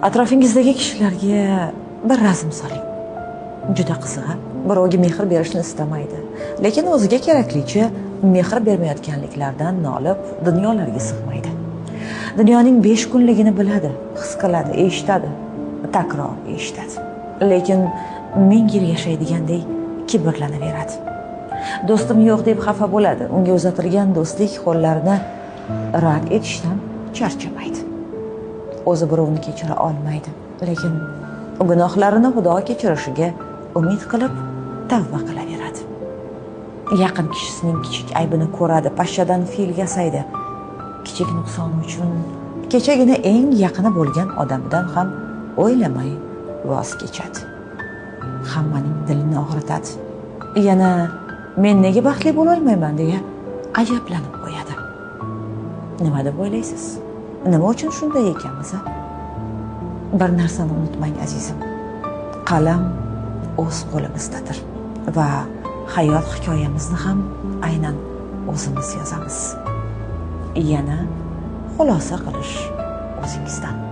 Atrofingizdagi kishilarga bir rasm soling. Juda qiziq. Birovga mehr berishni istamaydi, lekin o'ziga keraklicha mehr bermayotganliklardan nolib, dunyolarga sig'maydi. Dunyoning 5 kunligini biladi, his qiladi, eshitadi, takror eshitadi. Lekin 1000 yil yashaydigandek kibrlanaveradi. Do'stim yo'q deb xafa bo'ladi. Unga uzatilgan do'stlik qo'llarini rad etishdan charchamaydi. O'zi birovni kechira olmaydi, lekin gunohlarini Xudo kechirishiga umid qilib tavba qilaveradi. Yaqin kishisining kichik aybini ko'radi, pashshadan fil yasaydi. Kichik nuqsoni uchun kechagina eng yaqini bo'lgan odamidan ham o'ylamay voz kechadi. Hammaning dilini og'ritadi. Yana men nega baxtli bo'la olmayman deya ajablanib qo'yadi. Nima deb o'ylaysiz? Nima uchun shunday ekanmiz? Bir narsani unutmang azizim. Qalam o'z qo'limizdadir va hayot hikoyamizni ham aynan o'zimiz yozamiz. Yana xulosa qilish o'zingizdan.